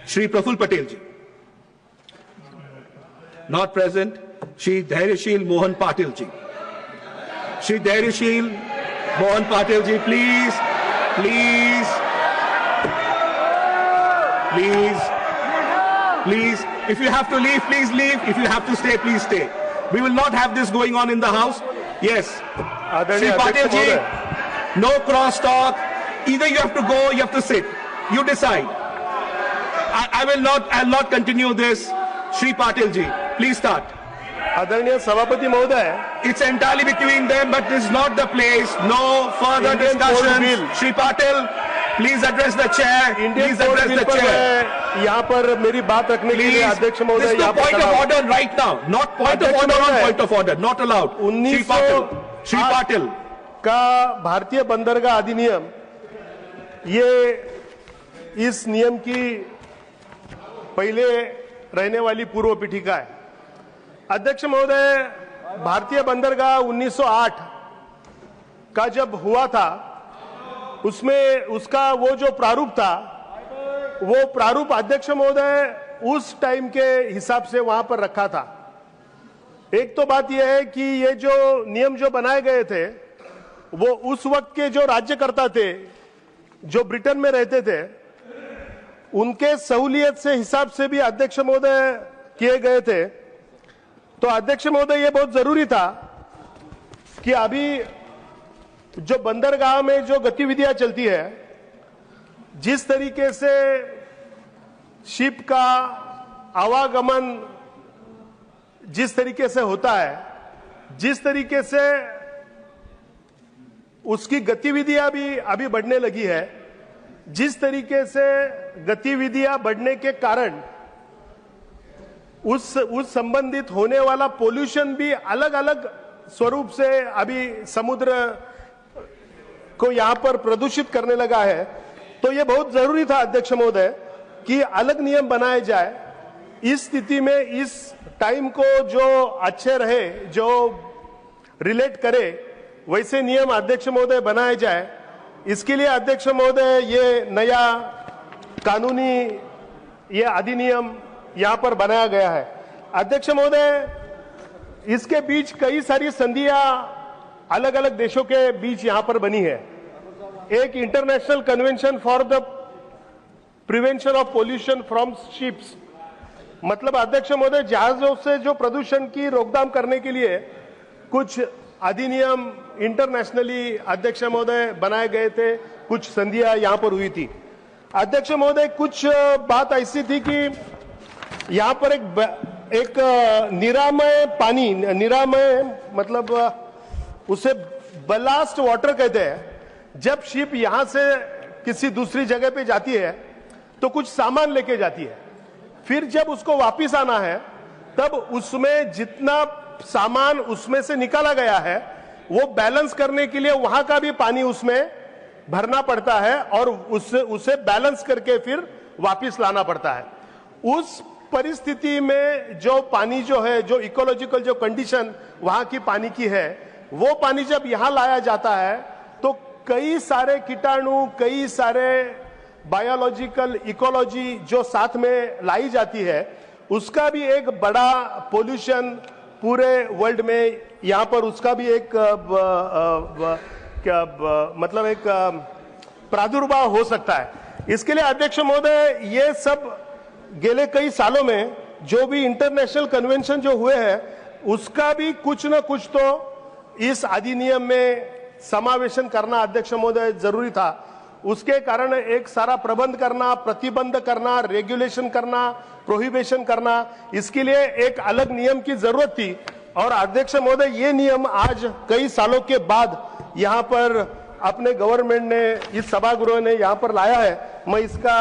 Shri Praful Patel ji. Not present. Shri Dhairyashil Mohan Patil ji. Shri Dhairyashil Mohan Patil ji, please, please, please, please. If you have to leave, please leave. If you have to stay, please stay. We will not have this going on in the house. Yes. Shri Patil ji, no cross talk. Either you have to go, you have to sit. You decide. I'll not continue this. Shri Patil ji, please start. आदरणीय सभापति महोदय, It's entirely between them, but this is not the place. No further discussion. Shri Patil, please address the chair. Please address the chair. यहाँ पर मेरी बात रखने के लिए अध्यक्ष महोदय, this is the point of order right now. Not point of order on point of order. Not allowed. Shri Patil का भारतीय बंदरगाह अधिनियम, ये इस नियम की पहले रहने वाली पूर्व पीठिका है। अध्यक्ष महोदय, भारतीय बंदरगाह 1908 का जब हुआ था, उसमें उसका वो जो प्रारूप था, वो प्रारूप अध्यक्ष महोदय उस टाइम के हिसाब से वहां पर रखा था। एक तो बात यह है कि ये जो नियम जो बनाए गए थे, वो उस वक्त के जो राज्यकर्ता थे, जो ब्रिटेन में रहते थे, उनके सहूलियत से हिसाब से भी अध्यक्ष महोदय किए गए थे। तो अध्यक्ष महोदय, ये बहुत जरूरी था कि अभी जो बंदरगाह में जो गतिविधियां चलती है, जिस तरीके से शिप का आवागमन जिस तरीके से होता है, जिस तरीके से उसकी गतिविधियां भी अभी बढ़ने लगी है, जिस तरीके से गतिविधियां बढ़ने के कारण उस संबंधित होने वाला पोल्यूशन भी अलग अलग स्वरूप से अभी समुद्र को यहां पर प्रदूषित करने लगा है। तो यह बहुत जरूरी था अध्यक्ष महोदय कि अलग नियम बनाए जाए। इस स्थिति में इस टाइम को जो अच्छे रहे, जो रिलेट करे, वैसे नियम अध्यक्ष महोदय बनाए जाए। इसके लिए अध्यक्ष महोदय ये नया कानूनी ये अधिनियम यहां पर बनाया गया है। अध्यक्ष महोदय, इसके बीच कई सारी संधियां अलग अलग देशों के बीच यहां पर बनी है। एक international convention for the prevention of pollution from ships, मतलब अध्यक्ष महोदय जहाजों से जो प्रदूषण की रोकथाम करने के लिए कुछ अधिनियम इंटरनेशनली अध्यक्ष महोदय बनाए गए थे, कुछ संधियां यहां पर हुई थी। अध्यक्ष महोदय, कुछ बात ऐसी थी कि यहां पर एक निरामय पानी, निरामय मतलब उसे बलास्ट वाटर कहते हैं। जब शिप यहां से किसी दूसरी जगह पे जाती है तो कुछ सामान लेके जाती है, फिर जब उसको वापस आना है तब उसमें जितना सामान उसमें से निकाला गया है वो बैलेंस करने के लिए वहां का भी पानी उसमें भरना पड़ता है और उसे बैलेंस करके फिर वापस लाना पड़ता है। उस परिस्थिति में जो पानी जो है, जो इकोलॉजिकल जो कंडीशन वहां की पानी की है, वो पानी जब यहां लाया जाता है तो कई सारे कीटाणु, कई सारे बायोलॉजिकल इकोलॉजी जो साथ में लाई जाती है, उसका भी एक बड़ा पोल्यूशन पूरे वर्ल्ड में यहां पर उसका भी एक मतलब एक प्रादुर्भाव हो सकता है। इसके लिए अध्यक्ष महोदय, ये सब गेले कई सालों में जो भी इंटरनेशनल कन्वेंशन जो हुए हैं, उसका भी कुछ न कुछ तो इस अधिनियम में समावेशन करना अध्यक्ष महोदय जरूरी था। उसके कारण एक सारा प्रबंध करना, प्रतिबंध करना, रेगुलेशन करना, प्रोहिबिशन करना, इसके लिए एक अलग नियम की जरूरत थी। और अध्यक्ष महोदय, ये नियम आज कई सालों के बाद यहाँ पर अपने गवर्नमेंट ने, इस सभागृह ने यहाँ पर लाया है। मैं इसका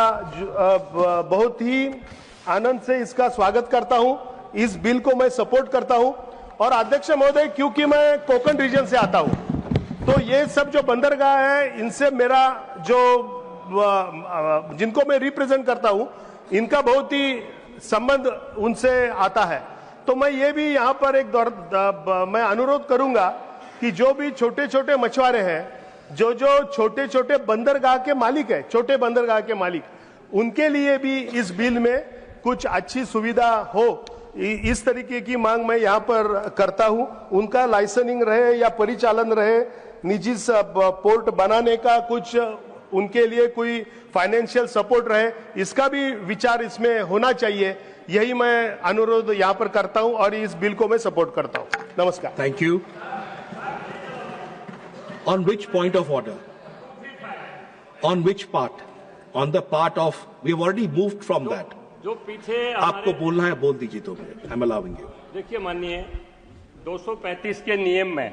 बहुत ही आनंद से इसका स्वागत करता हूँ। इस बिल को मैं सपोर्ट करता हूँ। और अध्यक्ष महोदय, क्योंकि मैं कोंकण रीजन से आता हूँ, तो ये सब जो बंदरगाह है, इनसे मेरा जो जिनको मैं रिप्रेजेंट करता हूँ, इनका बहुत ही संबंध उनसे आता है। तो मैं ये भी यहाँ पर एक मैं अनुरोध करूंगा कि जो भी छोटे छोटे मछुआरे हैं, जो छोटे छोटे बंदरगाह के मालिक है, छोटे बंदरगाह के मालिक, उनके लिए भी इस बिल में कुछ अच्छी सुविधा हो, इस तरीके की मांग मैं यहाँ पर करता हूँ। उनका लाइसेंसिंग रहे या परिचालन रहे, निजी पोर्ट बनाने का कुछ उनके लिए कोई फाइनेंशियल सपोर्ट रहे, इसका भी विचार इसमें होना चाहिए। यही मैं अनुरोध यहाँ पर करता हूँ और इस बिल को मैं सपोर्ट करता हूँ। नमस्कार। Thank you. On which point of order? On which part? On the part of, we have already moved from that. जो पीछे आपको बोलना है बोल दीजिए 2 मिनट। I'm allowing you. देखिए माननीय 235 के नियम में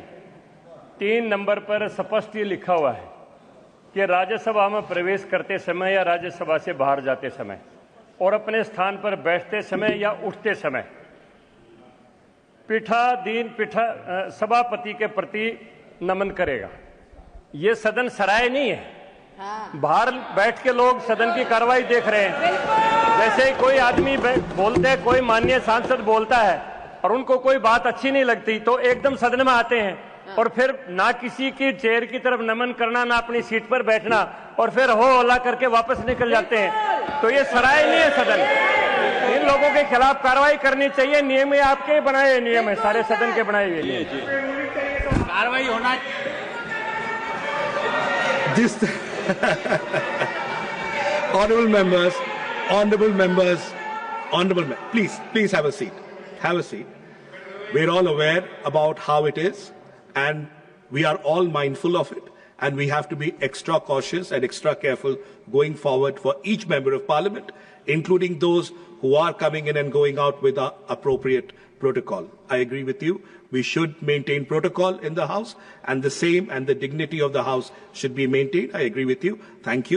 3 नंबर पर स्पष्ट ये लिखा हुआ है कि राज्यसभा में प्रवेश करते समय या राज्यसभा से बाहर जाते समय और अपने स्थान पर बैठते समय या उठते समय सभापति के प्रति नमन करेगा। ये सदन सराय नहीं है। बाहर बैठ के लोग सदन की कार्रवाई देख रहे हैं। जैसे ही कोई आदमी बोलते हैं, कोई माननीय सांसद बोलता है और उनको कोई बात अच्छी नहीं लगती तो एकदम सदन में आते हैं और फिर ना किसी की चेयर की तरफ नमन करना, ना अपनी सीट पर बैठना और फिर हो हल्ला करके वापस निकल जाते हैं। तो ये सराय नहीं है सदन। इन लोगों के खिलाफ कार्रवाई करनी चाहिए। नियम ये आपके बनाए नियम है, सारे सदन के बनाए हुए कार्रवाई होना। Honorable members, please have a seat. Have a seat. We're all aware about how it is, and we are all mindful of it, and we have to be extra cautious and extra careful going forward for each member of parliament, including those who are coming in and going out with the appropriate protocol. I agree with you. We should maintain protocol in the House, and the dignity of the House should be maintained. I agree with you. Thank you.